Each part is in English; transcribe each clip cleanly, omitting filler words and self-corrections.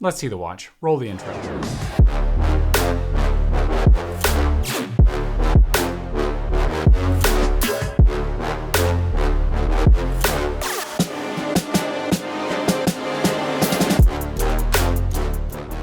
Let's see the watch. Roll the intro.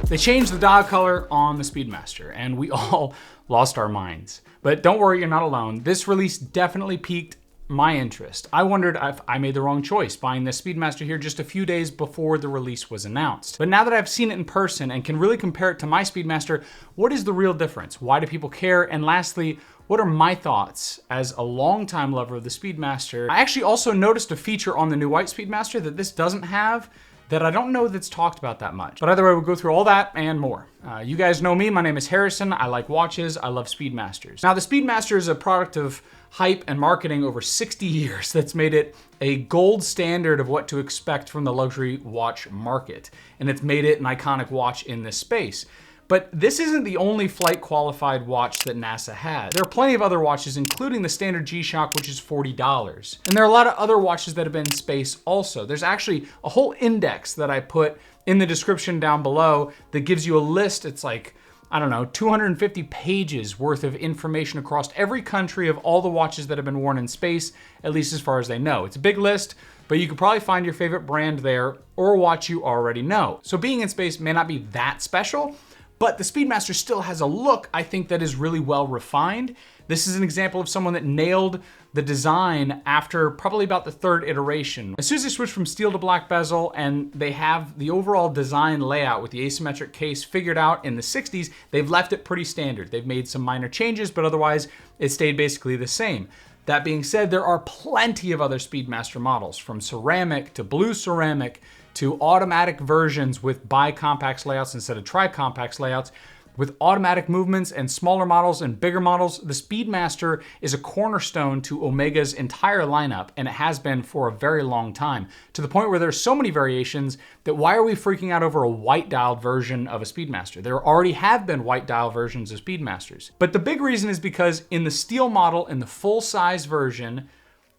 They changed the dial color on the Speedmaster, and we all lost our minds. But don't worry, you're not alone. This release definitely piqued my interest. I wondered if I made the wrong choice buying the Speedmaster here just a few days before the release was announced. But now that I've seen it in person and can really compare it to my Speedmaster, what is the real difference? Why do people care? And lastly, what are my thoughts as a longtime lover of the Speedmaster? I actually also noticed a feature on the new White Speedmaster that this doesn't have, that I don't know that's talked about that much. But either way, we'll go through all that and more. You guys know me, my name is Harrison. I like watches, I love Speedmasters. Now the Speedmaster is a product of hype and marketing over 60 years that's made it a gold standard of what to expect from the luxury watch market. And it's made it an iconic watch in this space. But this isn't the only flight qualified watch that NASA has. There are plenty of other watches, including the standard G-Shock, which is $40. And there are a lot of other watches that have been in space also. There's actually a whole index that I put in the description down below that gives you a list. It's like, I don't know, 250 pages worth of information across every country of all the watches that have been worn in space, at least as far as they know. It's a big list, but you could probably find your favorite brand there or a watch you already know. So being in space may not be that special, but the Speedmaster still has a look, I think, that is really well refined. This is an example of someone that nailed the design after probably about the third iteration. As soon as they switched from steel to black bezel and they have the overall design layout with the asymmetric case figured out in the 60s, they've left it pretty standard. They've made some minor changes, but otherwise it stayed basically the same. That being said, there are plenty of other Speedmaster models, from ceramic to blue ceramic to automatic versions with bi-compax layouts instead of tri-compax layouts. With automatic movements and smaller models and bigger models, the Speedmaster is a cornerstone to Omega's entire lineup, and it has been for a very long time, to the point where there's so many variations that why are we freaking out over a white dialed version of a Speedmaster? There already have been white dial versions of Speedmasters. But the big reason is because in the steel model, in the full-size version,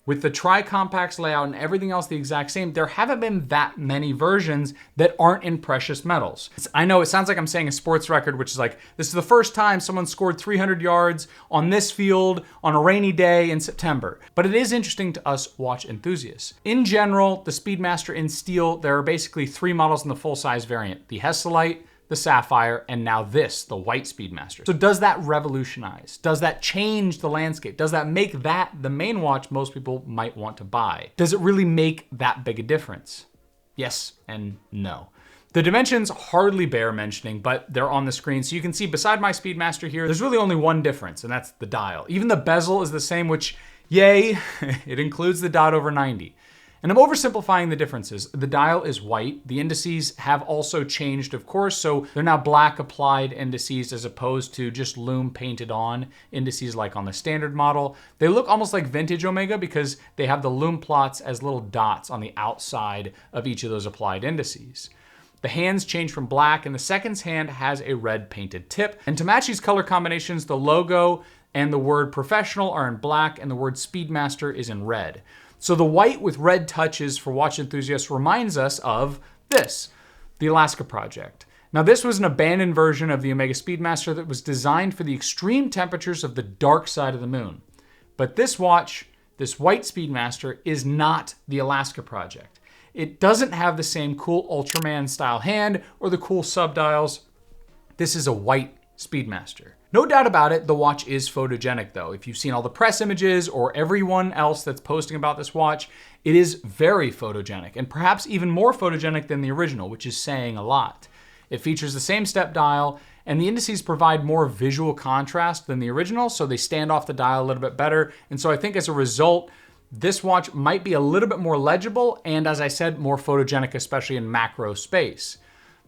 with the tri-compax layout and everything else the exact same, there haven't been that many versions that aren't in precious metals. I know it sounds like I'm saying a sports record, which is like, this is the first time someone scored 300 yards on this field on a rainy day in September. But it is interesting to us watch enthusiasts. In general, the Speedmaster in steel, there are basically three models in the full-size variant: the Hesalite, the Sapphire, and now this, the White Speedmaster. So does that revolutionize? Does that change the landscape? Does that make that the main watch most people might want to buy? Does it really make that big a difference? Yes and no. The dimensions hardly bear mentioning, but they're on the screen. So you can see beside my Speedmaster here, there's really only one difference, and that's the dial. Even the bezel is the same, which, yay, it includes the dot over 90. And I'm oversimplifying the differences. The dial is white. The indices have also changed, of course, so they're now black applied indices as opposed to just lume painted on indices like on the standard model. They look almost like vintage Omega because they have the lume plots as little dots on the outside of each of those applied indices. The hands change from black, and the seconds hand has a red painted tip. And to match these color combinations, the logo and the word professional are in black and the word Speedmaster is in red. So the white with red touches for watch enthusiasts reminds us of this, the Alaska Project. Now this was an abandoned version of the Omega Speedmaster that was designed for the extreme temperatures of the dark side of the moon. But this watch, this White Speedmaster, is not the Alaska Project. It doesn't have the same cool Ultraman style hand or the cool subdials. This is a White Speedmaster. No doubt about it, the watch is photogenic though. If you've seen all the press images or everyone else that's posting about this watch, it is very photogenic, and perhaps even more photogenic than the original, which is saying a lot. It features the same step dial, and the indices provide more visual contrast than the original, so they stand off the dial a little bit better. And so I think as a result, this watch might be a little bit more legible and, as I said, more photogenic, especially in macro space.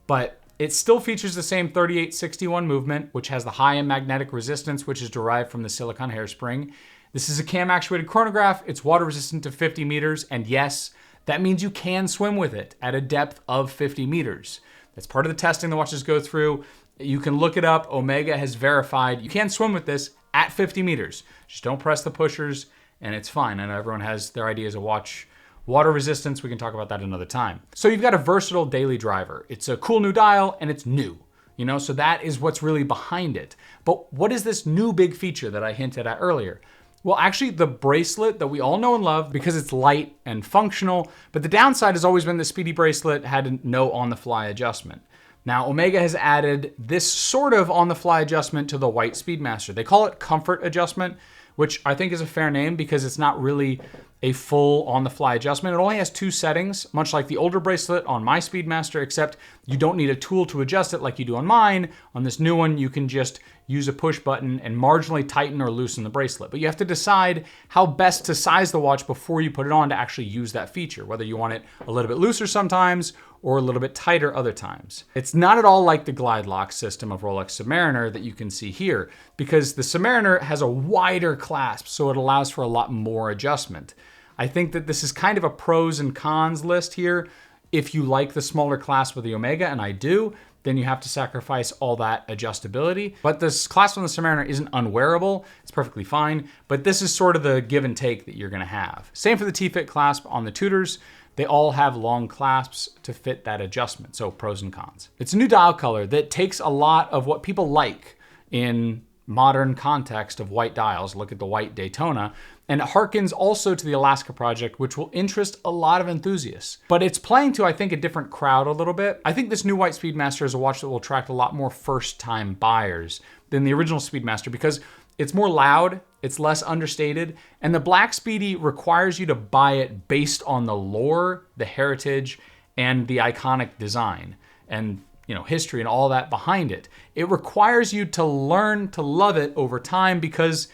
But it still features the same 3861 movement, which has the high magnetic resistance, which is derived from the silicon hairspring. This is a cam actuated chronograph. It's water resistant to 50 meters. And yes, that means you can swim with it at a depth of 50 meters. That's part of the testing the watches go through. You can look it up. Omega has verified you can swim with this at 50 meters. Just don't press the pushers and it's fine. I know everyone has their ideas of watch Water resistance, we can talk about that another time. So you've got a versatile daily driver. It's a cool new dial and it's new, you know, so that is what's really behind it. But what is this new big feature that I hinted at earlier? Well, actually the bracelet that we all know and love because it's light and functional, but the downside has always been the Speedy bracelet had no on-the-fly adjustment. Now, Omega has added this sort of on-the-fly adjustment to the White Speedmaster. They call it comfort adjustment, which I think is a fair name because it's not really a full on-the-fly adjustment. It only has 2 settings, much like the older bracelet on my Speedmaster, except you don't need a tool to adjust it like you do on mine. On this new one, you can just use a push button and marginally tighten or loosen the bracelet. But you have to decide how best to size the watch before you put it on to actually use that feature, whether you want it a little bit looser sometimes or a little bit tighter other times. It's not at all like the glide lock system of Rolex Submariner that you can see here, because the Submariner has a wider clasp, so it allows for a lot more adjustment. I think that this is kind of a pros and cons list here. If you like the smaller clasp of the Omega, and I do, then you have to sacrifice all that adjustability. But this clasp on the Submariner isn't unwearable, it's perfectly fine, but this is sort of the give and take that you're gonna have. Same for the T-Fit clasp on the Tudors. They all have long clasps to fit that adjustment, so pros and cons. It's a new dial color that takes a lot of what people like in modern context of white dials. Look at the white Daytona. And it harkens also to the Alaska project, which will interest a lot of enthusiasts. But it's playing to, I think, a different crowd a little bit. I think this new White Speedmaster is a watch that will attract a lot more first-time buyers than the original Speedmaster because it's more loud, it's less understated, and the Black Speedy requires you to buy it based on the lore, the heritage, and the iconic design, and history and all that behind it. It requires you to learn to love it over time because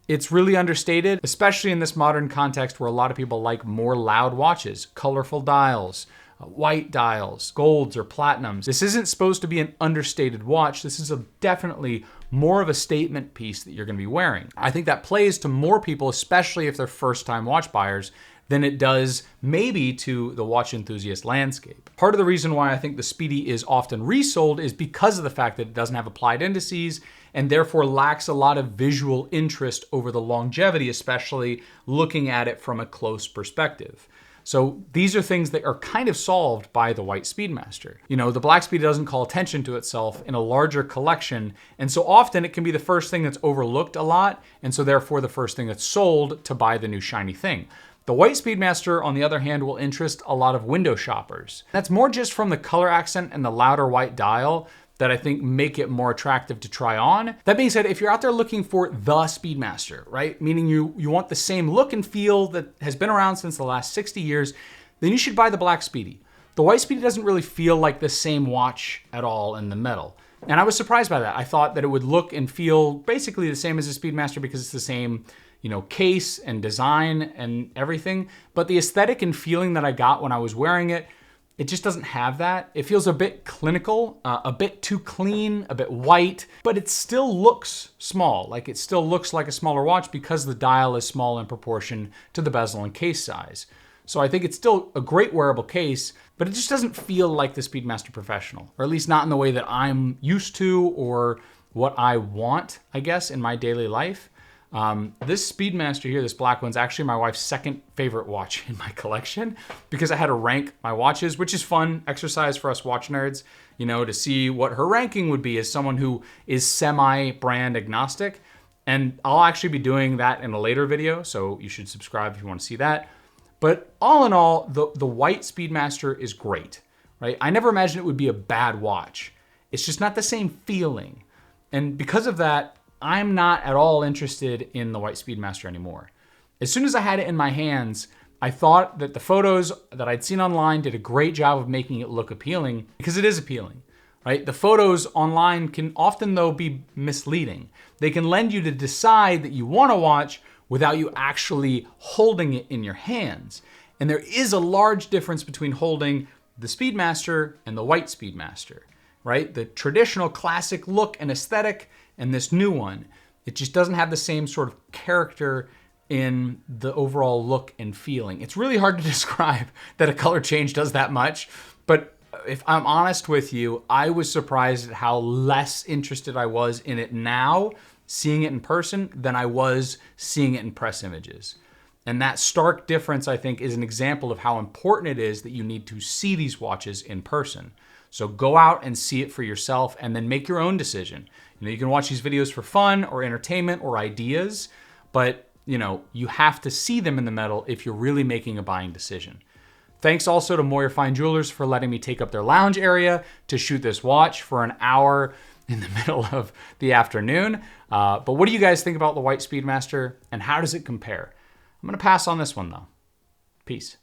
it's really understated, especially in this modern context where a lot of people like more loud watches, colorful dials, white dials, golds or platinums. This isn't supposed to be an understated watch. This is definitely more of a statement piece that you're gonna be wearing. I think that plays to more people, especially if they're first-time watch buyers, than it does maybe to the watch enthusiast landscape. Part of the reason why I think the Speedy is often resold is because of the fact that it doesn't have applied indices and therefore lacks a lot of visual interest over the longevity, especially looking at it from a close perspective. So these are things that are kind of solved by the White Speedmaster. The Black Speedy doesn't call attention to itself in a larger collection, and so often it can be the first thing that's overlooked a lot, and so therefore the first thing that's sold to buy the new shiny thing. The White Speedmaster, on the other hand, will interest a lot of window shoppers. That's more just from the color accent and the louder white dial that I think make it more attractive to try on. That being said, if you're out there looking for the Speedmaster, right? Meaning you want the same look and feel that has been around since the last 60 years, then you should buy the Black Speedy. The White Speedy doesn't really feel like the same watch at all in the metal. And I was surprised by that. I thought that it would look and feel basically the same as the Speedmaster because it's the same case and design and everything. But the aesthetic and feeling that I got when I was wearing it, it just doesn't have that. It feels a bit clinical, a bit too clean, a bit white, but it still looks small. Like it still looks like a smaller watch because the dial is small in proportion to the bezel and case size. So I think it's still a great wearable case, but it just doesn't feel like the Speedmaster Professional, or at least not in the way that I'm used to or what I want, I guess, in my daily life. This Speedmaster here, this black one's actually my wife's second favorite watch in my collection because I had to rank my watches, which is fun exercise for us watch nerds, to see what her ranking would be as someone who is semi-brand agnostic. And I'll actually be doing that in a later video, so you should subscribe if you want to see that. But all in all, the White Speedmaster is great, right? I never imagined it would be a bad watch. It's just not the same feeling. And because of that, I'm not at all interested in the White Speedmaster anymore. As soon as I had it in my hands, I thought that the photos that I'd seen online did a great job of making it look appealing, because it is appealing, right? The photos online can often, though, be misleading. They can lend you to decide that you want to watch without you actually holding it in your hands. And there is a large difference between holding the Speedmaster and the White Speedmaster, right? The traditional classic look and aesthetic and this new one, it just doesn't have the same sort of character in the overall look and feeling. It's really hard to describe that a color change does that much, but if I'm honest with you, I was surprised at how less interested I was in it now, seeing it in person, than I was seeing it in press images. And that stark difference, I think, is an example of how important it is that you need to see these watches in person. So go out and see it for yourself and then make your own decision. You can watch these videos for fun or entertainment or ideas, but you have to see them in the metal if you're really making a buying decision. Thanks also to Moyer Fine Jewelers for letting me take up their lounge area to shoot this watch for an hour in the middle of the afternoon. But what do you guys think about the White Speedmaster, and how does it compare? I'm going to pass on this one though. Peace.